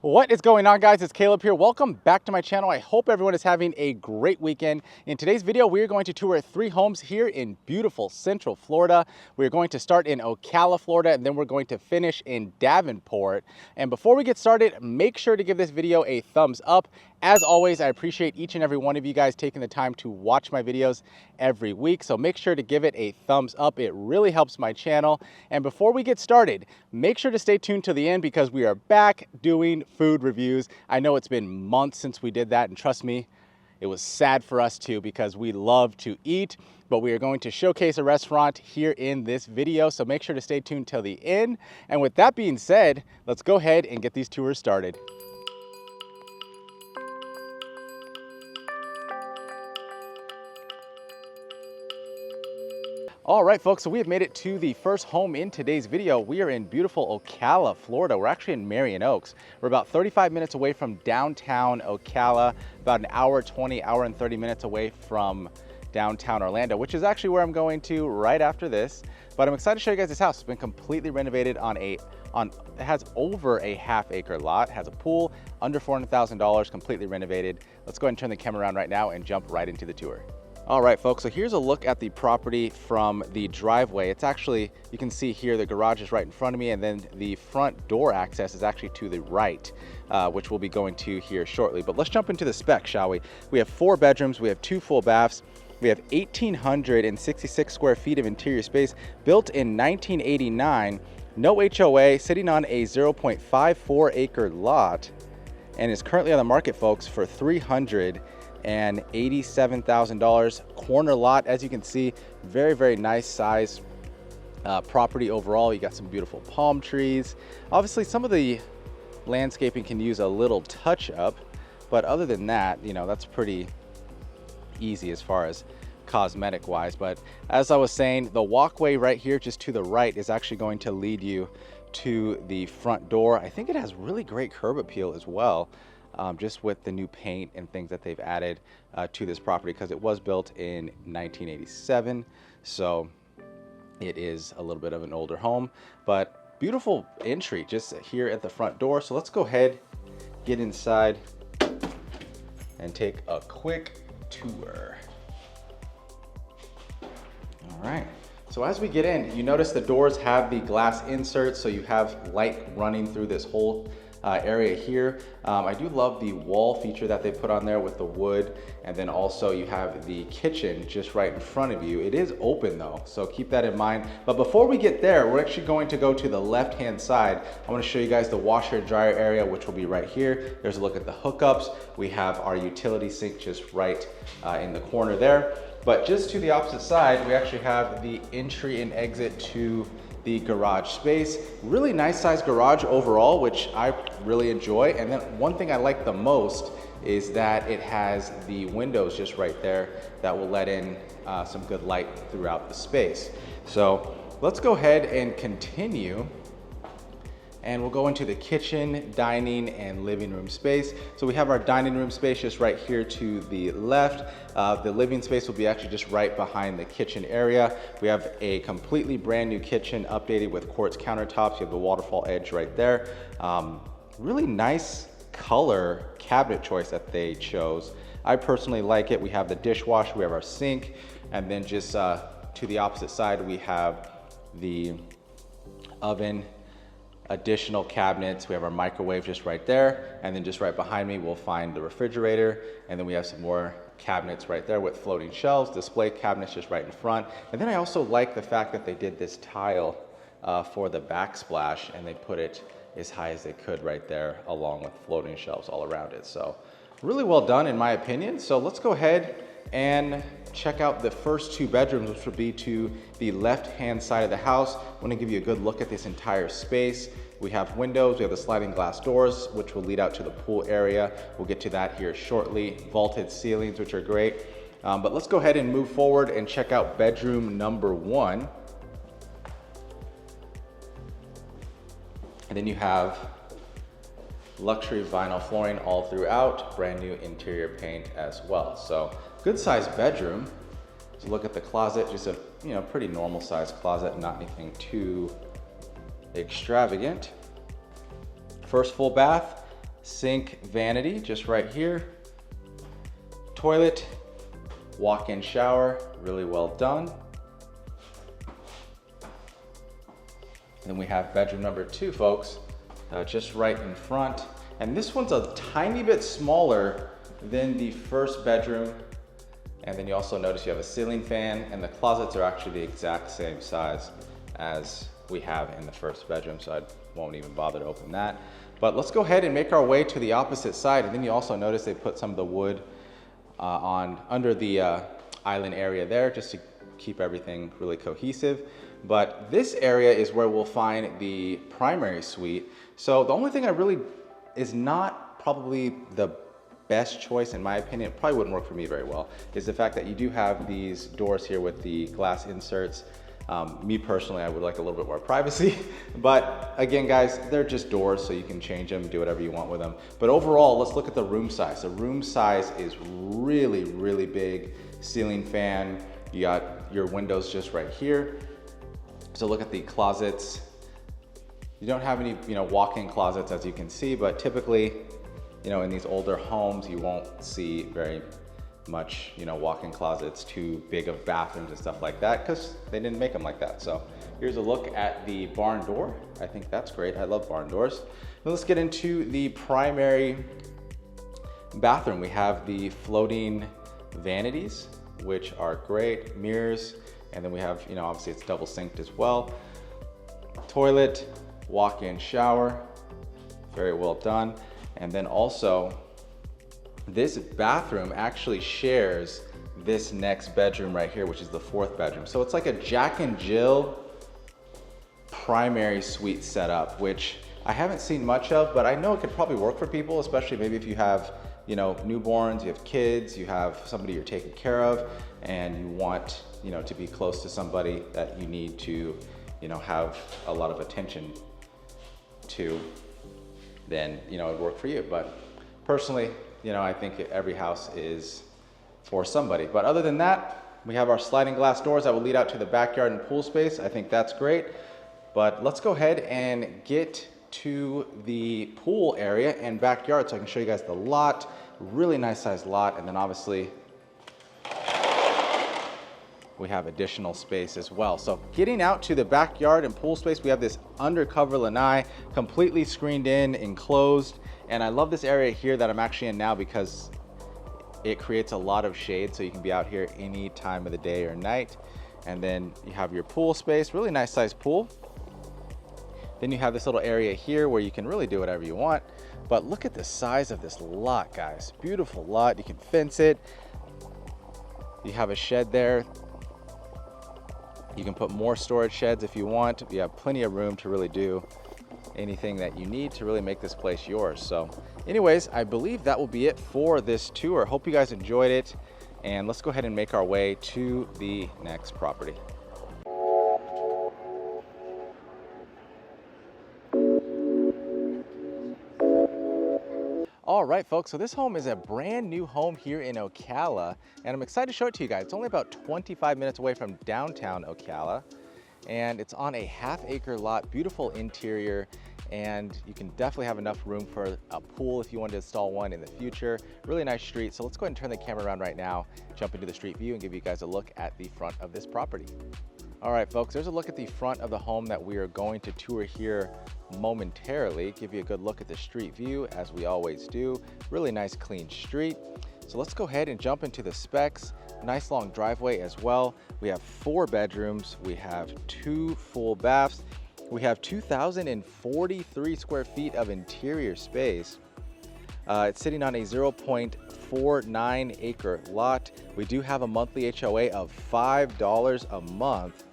What is going on, guys? It's Caleb here. Welcome back to my channel. I hope everyone is having a great weekend. In today's video, we are going to tour 3 homes here in beautiful Central Florida. We're going to start in Ocala, Florida, and then we're going to finish in Davenport. And before we get started, make sure to give this video a thumbs up. As always, I appreciate each and every one of you guys taking the time to watch my videos every week. So make sure to give it a thumbs up. It really helps my channel. And before we get started, make sure to stay tuned to the end because we are back doing food reviews. I know it's been months since we did that, and trust me, it was sad for us too because we love to eat, but we are going to showcase a restaurant here in this video. So make sure to stay tuned till the end. And with that being said, let's go ahead and get these tours started. All right, folks, so we have made it to the first home in today's video. We are in beautiful Ocala, Florida. We're actually in Marion Oaks. We're about 35 minutes away from downtown Ocala, about an hour 20, hour and 30 minutes away from downtown Orlando, which is actually where I'm going to right after this. But I'm excited to show you guys this house. It's been completely renovated it has over a half-acre lot, has a pool, under $400,000, completely renovated. Let's go ahead and turn the camera around right now and jump right into the tour. All right, folks, so here's a look at the property from the driveway. It's actually, you can see here, the garage is right in front of me, and then the front door access is actually to the right, which we'll be going to here shortly. But let's jump into the specs, shall we? We have 4 bedrooms, we have 2 full baths, we have 1,866 square feet of interior space, built in 1989, no HOA, sitting on a 0.54 acre lot, and is currently on the market, folks, for $387,000. Corner lot, as you can see, very nice size property overall. You got some beautiful palm trees. Obviously, some of the landscaping can use a little touch up, but other than that, you know, that's pretty easy as far as cosmetic wise. But as I was saying, the walkway right here just to the right is actually going to lead you to the front door. I think it has really great curb appeal as well. Just with the new paint and things that they've added to this property, because it was built in 1987, so it is a little bit of an older home, but beautiful entry just here at the front door. So let's go ahead, get inside and take a quick tour. All right, so as we get in, you notice the doors have the glass inserts, so you have light running through this whole area here. I do love the wall feature that they put on there with the wood, and then also you have the kitchen just right in front of you. It is open though, so keep that in mind. But before we get there, we're actually going to go to the left hand side. I want to show you guys the washer and dryer area, which will be right here. There's a look at the hookups. We have our utility sink just right in the corner there. But just to the opposite side, we actually have the entry and exit to the garage space. Really nice size garage overall, which I really enjoy. And then one thing I like the most is that it has the windows just right there that will let in some good light throughout the space. So let's go ahead and continue, and we'll go into the kitchen, dining, and living room space. So we have our dining room space just right here to the left. The living space will be actually just right behind the kitchen area. We have a completely brand new kitchen, updated with quartz countertops. You have the waterfall edge right there. Really nice color cabinet choice that they chose. I personally like it. We have the dishwasher, we have our sink, and then just to the opposite side, we have the oven, additional cabinets. We have our microwave just right there, and then just right behind me we'll find the refrigerator, and then we have some more cabinets right there with floating shelves, display cabinets just right in front. And then I also like the fact that they did this tile for the backsplash, and they put it as high as they could right there, along with floating shelves all around it. So really well done in my opinion. So let's go ahead and check out the first 2 bedrooms, which will be to the left hand side of the house. I want to give you a good look at this entire space. We have windows, we have the sliding glass doors, which will lead out to the pool area. We'll get to that here shortly. Vaulted ceilings, which are great. But let's go ahead and move forward and check out bedroom number 1. And then you have luxury vinyl flooring all throughout, brand new interior paint as well. So good sized bedroom. So look at the closet, just a pretty normal sized closet, not anything too extravagant. First full bath, sink vanity just right here. Toilet, walk-in shower, really well done. Then we have bedroom number 2, folks, just right in front. And this one's a tiny bit smaller than the first bedroom. And then you also notice you have a ceiling fan, and the closets are actually the exact same size as we have in the first bedroom, so I won't even bother to open that. But let's go ahead and make our way to the opposite side. And then you also notice they put some of the wood under the island area there, just to keep everything really cohesive. But this area is where we'll find the primary suite. So the only thing I really is not probably the best choice, in my opinion, it probably wouldn't work for me very well, is the fact that you do have these doors here with the glass inserts. Me personally, I would like a little bit more privacy, but again, guys, they're just doors, so you can change them, do whatever you want with them. But overall, let's look at the room size. The room size is really, really big. Ceiling fan, you got your windows just right here. So look at the closets. You don't have any, walk-in closets, as you can see, but typically, in these older homes, you won't see very much, walk-in closets, too big of bathrooms and stuff like that, because they didn't make them like that. So here's a look at the barn door. I think that's great. I love barn doors. Now let's get into the primary bathroom. We have the floating vanities, which are great, mirrors, and then we have, obviously it's double sinked as well. Toilet, walk-in shower, very well done. And then also, this bathroom actually shares this next bedroom right here, which is the 4th bedroom. So it's like a Jack and Jill primary suite setup, which I haven't seen much of, but I know it could probably work for people, especially maybe if you have, newborns, you have kids, you have somebody you're taking care of, and you want, to be close to somebody that you need to, have a lot of attention to, then, it'd work for you. But personally, I think every house is for somebody. But other than that, we have our sliding glass doors that will lead out to the backyard and pool space. I think that's great. But let's go ahead and get to the pool area and backyard so I can show you guys the lot. Really nice sized lot. And then obviously we have additional space as well. So getting out to the backyard and pool space, we have this undercover lanai, completely screened in, enclosed. And I love this area here that I'm actually in now because it creates a lot of shade, so you can be out here any time of the day or night. And then you have your pool space, really nice sized pool. Then you have this little area here where you can really do whatever you want. But look at the size of this lot, guys. Beautiful lot. You can fence it. You have a shed there. You can put more storage sheds if you want. You have plenty of room to really do anything that you need to really make this place yours. So anyways, I believe that will be it for this tour. Hope you guys enjoyed it, and let's go ahead and make our way to the next property. All right, folks, so this home is a brand new home here in Ocala, and I'm excited to show it to you guys. It's only about 25 minutes away from downtown Ocala, and it's on a half-acre lot, beautiful interior, and you can definitely have enough room for a pool if you want to install one in the future. Really nice street. So let's go ahead and turn the camera around right now, jump into the street view, and give you guys a look at the front of this property. All right, folks, there's a look at the front of the home that we are going to tour here momentarily. Give you a good look at the street view, as we always do. Really nice, clean street. So let's go ahead and jump into the specs. Nice long driveway as well. We have 4 bedrooms. We have 2 full baths. We have 2,043 square feet of interior space. It's sitting on a 0.49 acre lot. We do have a monthly HOA of $5 a month.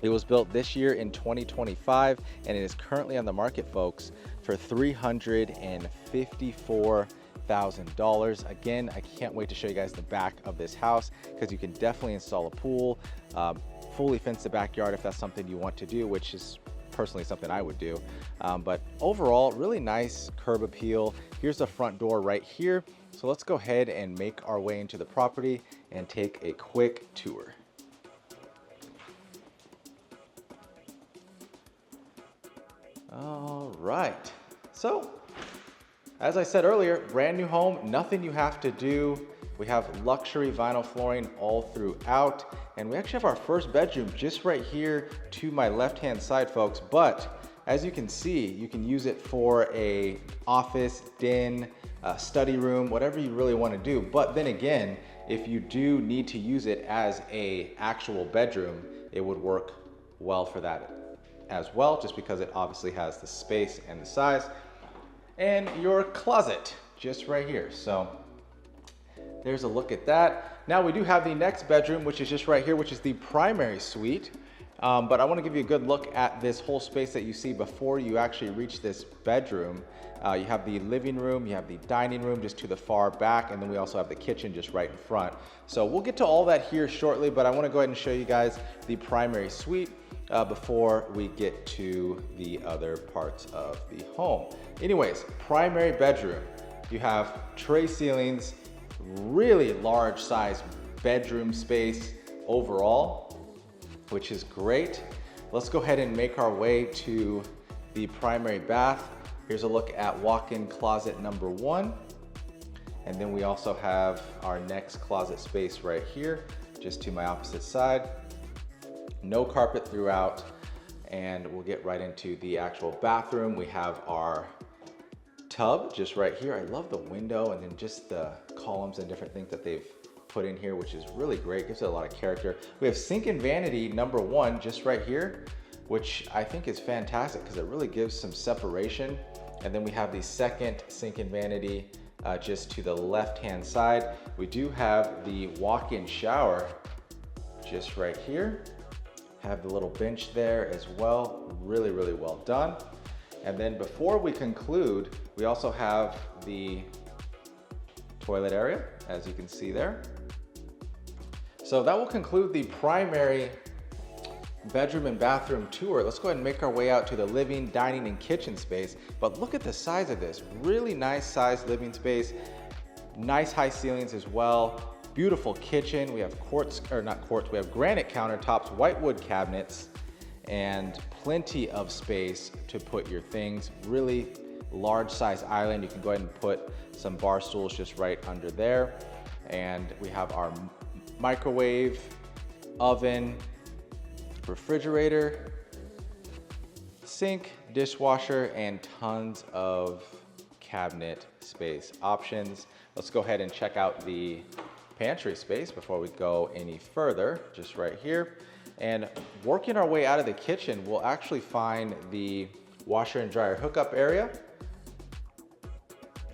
It was built this year in 2025, and it is currently on the market, folks, for $354,000. Again, I can't wait to show you guys the back of this house, because you can definitely install a pool, fully fence the backyard if that's something you want to do, which is personally something I would do. But overall, really nice curb appeal. Here's the front door right here. So let's go ahead and make our way into the property and take a quick tour. All right, so As I said earlier, brand new home, nothing you have to do. We have luxury vinyl flooring all throughout, and we actually have our first bedroom just right here to my left-hand side, folks. But as you can see, you can use it for a office, den, study room, whatever you really want to do. But then again, if you do need to use it as a actual bedroom, it would work well for that as well, just because it obviously has the space and the size. And your closet just right here. So there's a look at that. Now we do have the next bedroom, which is just right here, which is the primary suite. But I want to give you a good look at this whole space that you see before you actually reach this bedroom. You have the living room, you have the dining room just to the far back, and then we also have the kitchen just right in front. So we'll get to all that here shortly, but I want to go ahead and show you guys the primary suite before we get to the other parts of the home. Anyways, primary bedroom. You have tray ceilings, really large size bedroom space overall, which is great. Let's go ahead and make our way to the primary bath. Here's a look at walk-in closet number 1. And then we also have our next closet space right here, just to my opposite side. No carpet throughout, and we'll get right into the actual bathroom. We have our tub just right here. I love the window and then just the columns and different things that they've put in here, which is really great. Gives it a lot of character. We have sink and vanity number 1 just right here, which I think is fantastic because it really gives some separation. And then we have the second sink and vanity just to the left-hand side. We do have the walk-in shower just right here. Have the little bench there as well. Really, really well done. And then before we conclude, we also have the toilet area, as you can see there. So that will conclude the primary bedroom and bathroom tour. Let's go ahead and make our way out to the living, dining, and kitchen space. But look at the size of this. Really nice sized living space. Nice high ceilings as well. Beautiful kitchen. We have we have granite countertops, whitewood cabinets, and plenty of space to put your things. Really large size island. You can go ahead and put some bar stools just right under there. And we have our microwave, oven, refrigerator, sink, dishwasher, and tons of cabinet space options. Let's go ahead and check out the pantry space before we go any further, just right here. And working our way out of the kitchen, we'll actually find the washer and dryer hookup area.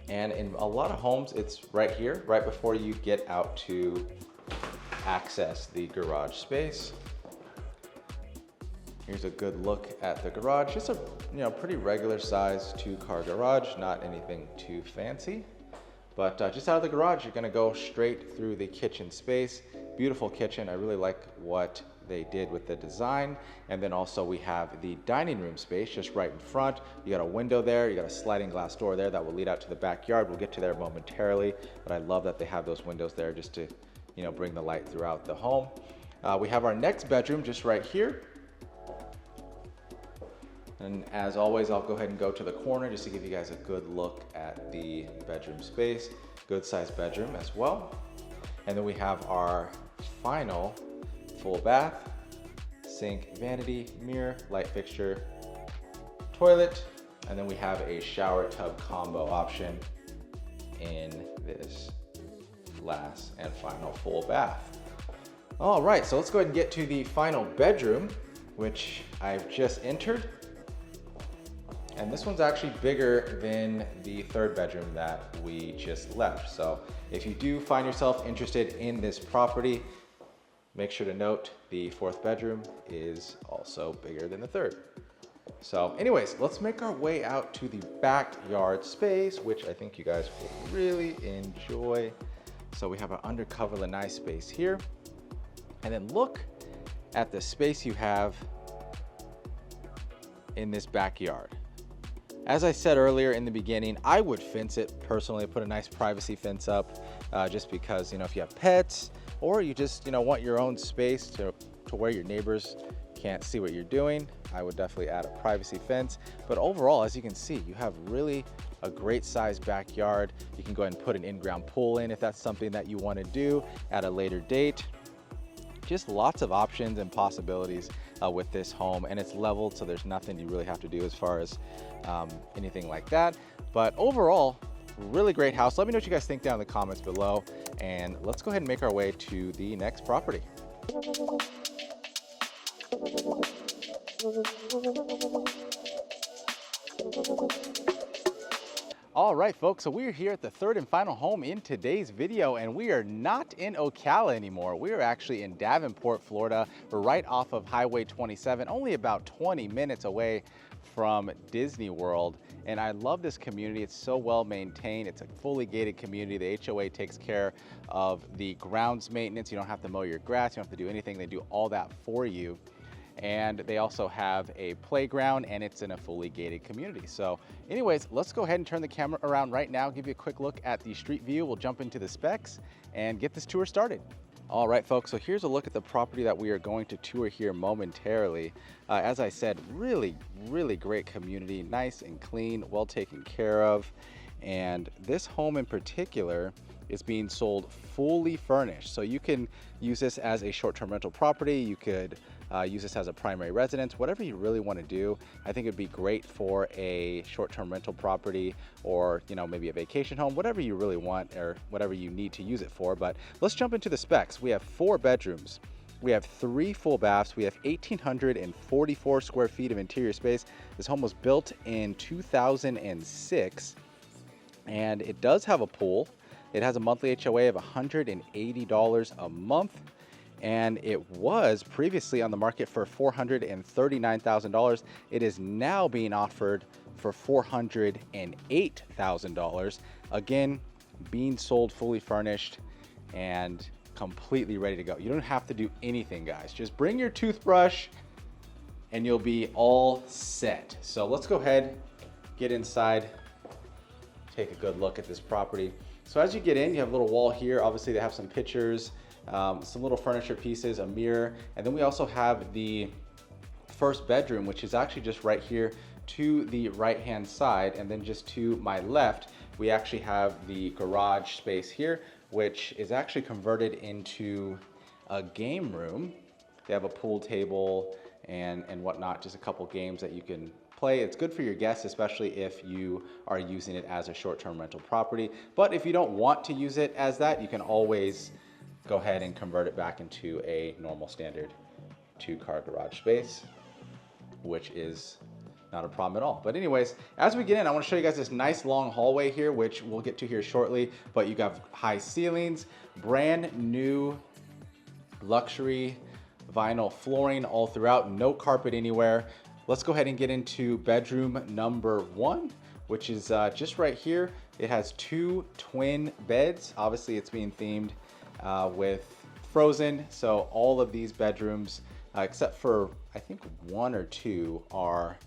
And in a lot of homes, it's right here, right before you get out to access the garage space. Here's a good look at the garage. Just a pretty regular size 2-car garage, not anything too fancy. But just out of the garage, you're gonna go straight through the kitchen space. Beautiful kitchen. I really like what they did with the design. And then also we have the dining room space just right in front. You got a window there, you got a sliding glass door there that will lead out to the backyard. We'll get to there momentarily, but I love that they have those windows there just to bring the light throughout the home. We have our next bedroom just right here. And as always, I'll go ahead and go to the corner just to give you guys a good look at the bedroom space. Good sized bedroom as well. And then we have our final full bath, sink, vanity, mirror, light fixture, toilet, and then we have a shower tub combo option in this last and final full bath. All right, so let's go ahead and get to the final bedroom, which I've just entered. And this one's actually bigger than the third bedroom that we just left. So if you do find yourself interested in this property, make sure to note the fourth bedroom is also bigger than the third. So anyways, let's make our way out to the backyard space, which I think you guys will really enjoy. So we have an undercover lanai space here. And then look at the space you have in this backyard. As I said earlier in the beginning, I would fence it personally, put a nice privacy fence up, just because, if you have pets or you just, want your own space to where your neighbors can't see what you're doing, I would definitely add a privacy fence. But overall, as you can see, you have really a great sized backyard. You can go ahead and put an in-ground pool in if that's something that you want to do at a later date. Just lots of options and possibilities with this home, and it's leveled, so there's nothing you really have to do as far as anything like that. But overall, really great house. Let me know what you guys think down in the comments below, and let's go ahead and make our way to the next property. All right, folks, so we're here at the third and final home in today's video, and we are not in Ocala anymore. We are actually in Davenport, Florida. We're right off of Highway 27, only about 20 minutes away from Disney World. And I love this community. It's so well maintained. It's a fully gated community. The HOA takes care of the grounds maintenance. You don't have to mow your grass. You don't have to do anything. They do all that for you. And they also have a playground, and it's in a fully gated community. So anyways, let's go ahead and turn the camera around right now, give you a quick look at the street view. We'll jump into the specs and get this tour started. All right, folks, so here's a look at the property that we are going to tour here momentarily. As I said, really great community, nice and clean, well taken care of. And this home in particular is being sold fully furnished. So you can use this as a short-term rental property. You could use this as a primary residence, whatever you really want to do. I think it'd be great for a short-term rental property, or maybe a vacation home, whatever you really want or whatever you need to use it for. But let's jump into the specs. We have 4 bedrooms. We have 3 full baths. We have 1,844 square feet of interior space. This home was built in 2006, and it does have a pool. It has a monthly HOA of $180 a month, and it was previously on the market for $439,000. It is now being offered for $408,000. Again, being sold fully furnished and completely ready to go. You don't have to do anything, guys. Just bring your toothbrush and you'll be all set. So let's go ahead, get inside, take a good look at this property. So as you get in, you have a little wall here. Obviously they have some pictures, some little furniture pieces, a mirror, and then we also have the first bedroom, which is actually just right here to the right hand side. And then just to my left, we actually have the garage space here, which is actually converted into a game room. They have a pool table and whatnot, just a couple games that you can play. It's good for your guests, especially if you are using it as a short-term rental property. But if you don't want to use it as that, you can always go ahead and convert it back into a normal standard 2-car garage space, which is not a problem at all. But anyways, as we get in, I want to show you guys this nice long hallway here, which we'll get to here shortly. But you got high ceilings, brand new luxury vinyl flooring all throughout, no carpet anywhere. Let's go ahead and get into bedroom number 1, which is just right here. It has 2 twin beds. Obviously it's being themed with Frozen. So all of these bedrooms, except for I think 1 or 2 are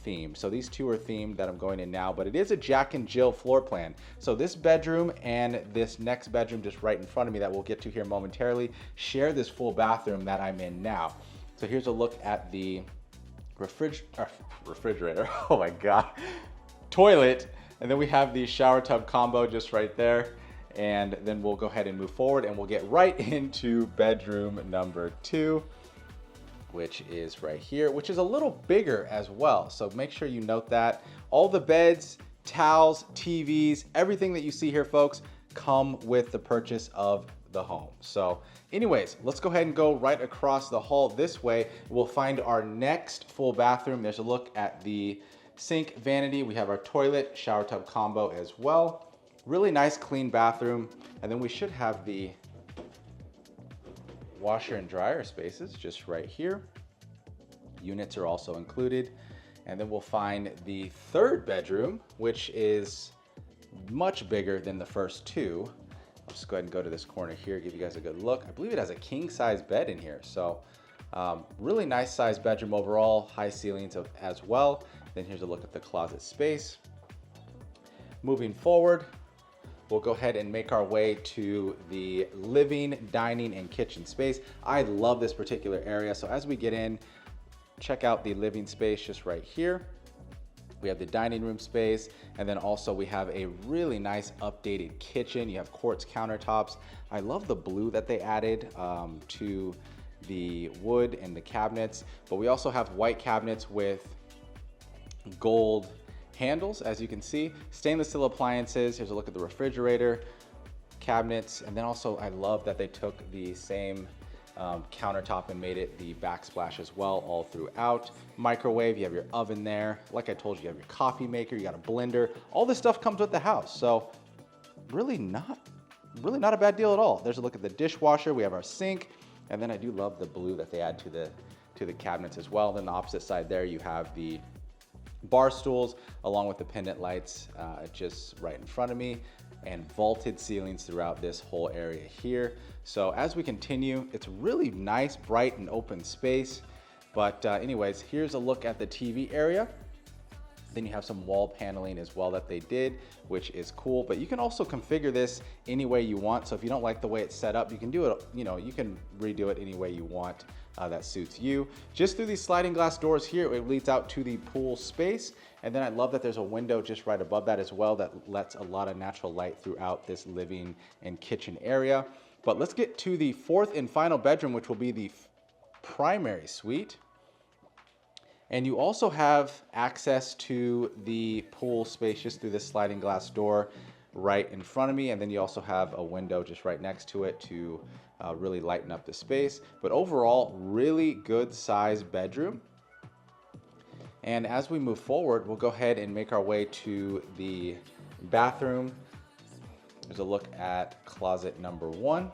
themed. So these 2 are themed that I'm going in now, but it is a Jack and Jill floor plan. So this bedroom and this next bedroom just right in front of me that we'll get to here momentarily share this full bathroom that I'm in now. So here's a look at the refrigerator, oh my god, toilet, and then we have the shower tub combo just right there. And then we'll go ahead and move forward and we'll get right into bedroom number 2, which is right here, which is a little bigger as well. So make sure you note that. All the beds, towels, TVs, everything that you see here, folks, come with the purchase of the home. So anyways, let's go ahead and go right across the hall this way. We'll find our next full bathroom. There's a look at the sink vanity. We have our toilet, shower tub combo as well. Really nice clean bathroom. And then we should have the washer and dryer spaces just right here. Units are also included. And then we'll find the third bedroom, which is much bigger than the first 2. I'll just go ahead and go to this corner here, give you guys a good look. I believe it has a king size bed in here. So really nice size bedroom overall, high ceilings as well. Then here's a look at the closet space. Moving forward, we'll go ahead and make our way to the living, dining, and kitchen space. I love this particular area. So as we get in, check out the living space just right here. We have the dining room space, and then also we have a really nice updated kitchen. You have quartz countertops. I love the blue that they added to the wood and the cabinets, but we also have white cabinets with gold handles, as you can see. Stainless steel appliances. Here's a look at the refrigerator, cabinets, and then also I love that they took the same countertop and made it the backsplash as well all throughout. Microwave, you have your oven there. Like I told you, you have your coffee maker, you got a blender. All this stuff comes with the house, so really not a bad deal at all. There's a look at the dishwasher. We have our sink, and then I do love the blue that they add to the cabinets as well. Then the opposite side there, you have the bar stools along with the pendant lights just right in front of me, and vaulted ceilings throughout this whole area here. So as we continue, it's really nice, bright and open space. But anyways, here's a look at the TV area. Then you have some wall paneling as well that they did, which is cool. But you can also configure this any way you want. So if you don't like the way it's set up, you can do it, you can redo it any way you want that suits you. Just through these sliding glass doors here, it leads out to the pool space. And then I love that there's a window just right above that as well that lets a lot of natural light throughout this living and kitchen area. But let's get to the fourth and final bedroom, which will be the primary suite. And you also have access to the pool space just through this sliding glass door right in front of me. And then you also have a window just right next to it to really lighten up the space. But overall, really good sized bedroom. And as we move forward, we'll go ahead and make our way to the bathroom. There's a look at closet number 1.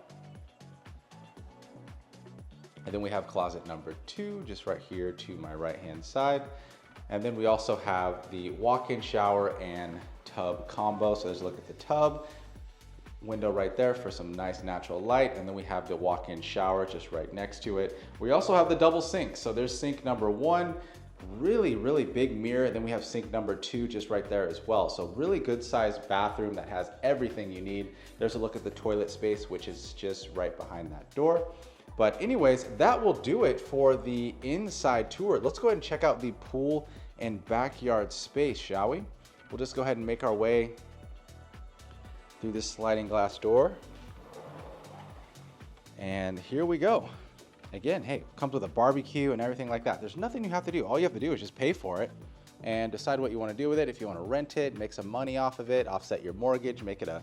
And then we have closet number 2, just right here to my right-hand side. And then we also have the walk-in shower and tub combo. So there's a look at the tub, window right there for some nice natural light. And then we have the walk-in shower just right next to it. We also have the double sink. So there's sink number 1, really big mirror. And then we have sink number 2 just right there as well. So really good sized bathroom that has everything you need. There's a look at the toilet space, which is just right behind that door. But anyways, that will do it for the inside tour. Let's go ahead and check out the pool and backyard space, shall we? We'll just go ahead and make our way through this sliding glass door. And here we go. Again, hey, comes with a barbecue and everything like that. There's nothing you have to do. All you have to do is just pay for it and decide what you want to do with it. If you want to rent it, make some money off of it, offset your mortgage, make it a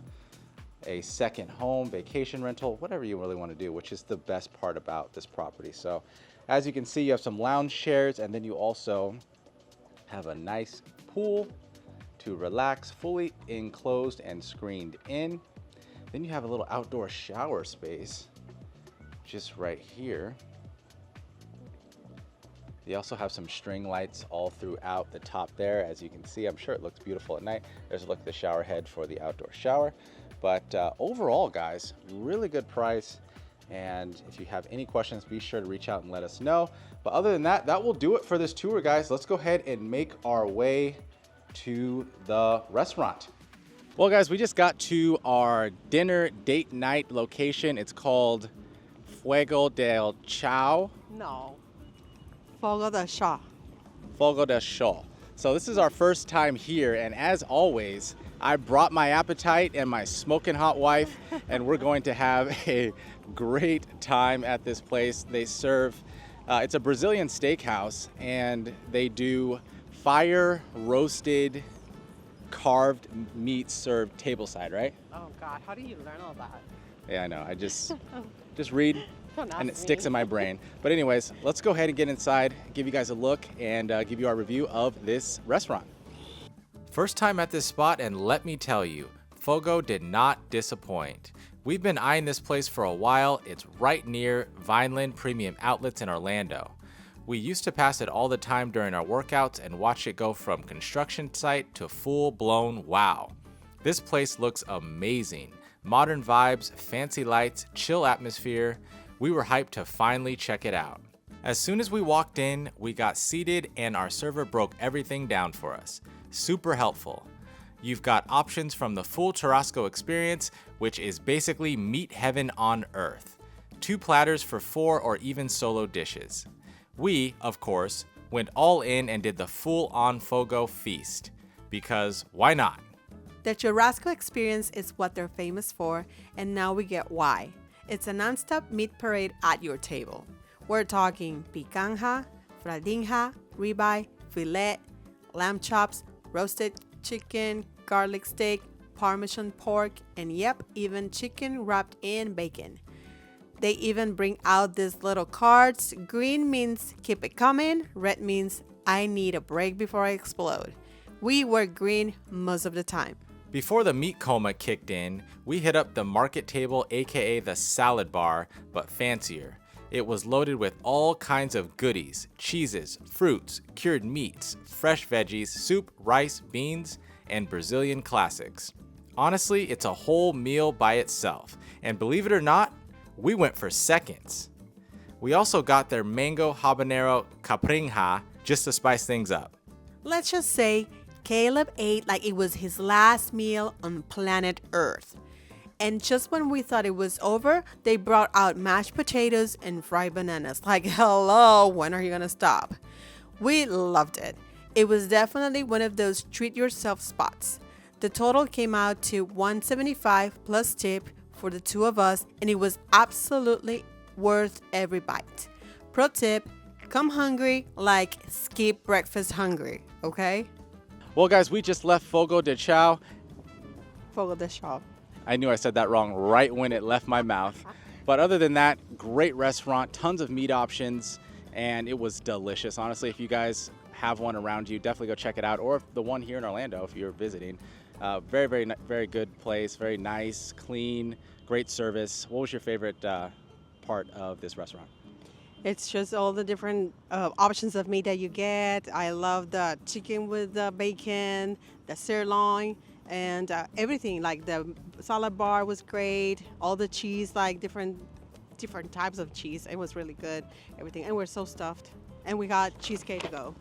second home, vacation rental, whatever you really want to do, which is the best part about this property. So as you can see, you have some lounge chairs, and then you also have a nice pool to relax, fully enclosed and screened in. Then you have a little outdoor shower space just right here. You also have some string lights all throughout the top there. As you can see, I'm sure it looks beautiful at night. There's a look at the shower head for the outdoor shower. But overall, guys, really good price. And if you have any questions, be sure to reach out and let us know. But other than that, that will do it for this tour, guys. Let's go ahead and make our way to the restaurant. Well, guys, we just got to our dinner date night location. It's called Fuego del Chao. No. Fogo de Chao. Fogo de Chao. So this is our first time here, and as always, I brought my appetite and my smoking hot wife, and we're going to have a great time at this place. They serve, it's a Brazilian steakhouse, and they do fire roasted carved meat served tableside, right? Oh God, how do you learn all that? Yeah, I know. I just read and it sticks in my brain. But anyways, let's go ahead and get inside, give you guys a look, and give you our review of this restaurant. First time at this spot, and let me tell you, Fogo did not disappoint. We've been eyeing this place for a while. It's right near Vineland Premium Outlets in Orlando. We used to pass it all the time during our workouts and watch it go from construction site to full-blown wow. This place looks amazing. Modern vibes, fancy lights, chill atmosphere. We were hyped to finally check it out. As soon as we walked in, we got seated and our server broke everything down for us. Super helpful. You've got options from the full churrasco experience, which is basically meat heaven on earth. 2 platters for 4 or even solo dishes. We, of course, went all in and did the full-on Fogo feast. Because why not? The churrasco experience is what they're famous for, and now we get why. It's a non-stop meat parade at your table. We're talking picanja, fraldinja, ribeye, filet, lamb chops, roasted chicken, garlic steak, Parmesan pork, and yep, even chicken wrapped in bacon. They even bring out these little cards. Green means keep it coming. Red means I need a break before I explode. We were green most of the time. Before the meat coma kicked in, we hit up the market table, aka the salad bar, but fancier. It was loaded with all kinds of goodies, cheeses, fruits, cured meats, fresh veggies, soup, rice, beans, and Brazilian classics. Honestly, it's a whole meal by itself, and believe it or not, we went for seconds. We also got their mango habanero caprinha just to spice things up. Let's just say Kaleb ate like it was his last meal on planet Earth. And just when we thought it was over, they brought out mashed potatoes and fried bananas. Like, hello, when are you gonna stop? We loved it. It was definitely one of those treat yourself spots. The total came out to $175 plus tip for the two of us, and it was absolutely worth every bite. Pro tip, come hungry, like skip breakfast hungry, okay? Well, guys, we just left Fogo de Chao. Fogo de Chao. I knew I said that wrong right when it left my mouth. But other than that, great restaurant, tons of meat options, and it was delicious. Honestly, if you guys have one around you, definitely go check it out, or the one here in Orlando if you're visiting. Very good place, very nice, clean, great service. What was your favorite part of this restaurant? It's just all the different options of meat that you get. I love the chicken with the bacon, the sirloin, and everything. Like the salad bar was great. All the cheese, like different types of cheese. It was really good. Everything, and we're so stuffed. And we got cheesecake to go.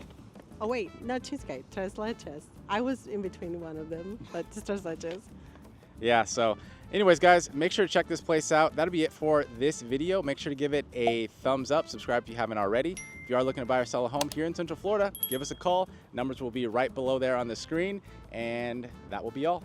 Oh wait, not cheesecake, tres leches. I was in between one of them, but it's tres leches. Yeah, so anyways, guys, make sure to check this place out. That'll be it for this video. Make sure to give it a thumbs up. Subscribe if you haven't already. If you are looking to buy or sell a home here in Central Florida, give us a call. Numbers will be right below there on the screen, and that will be all.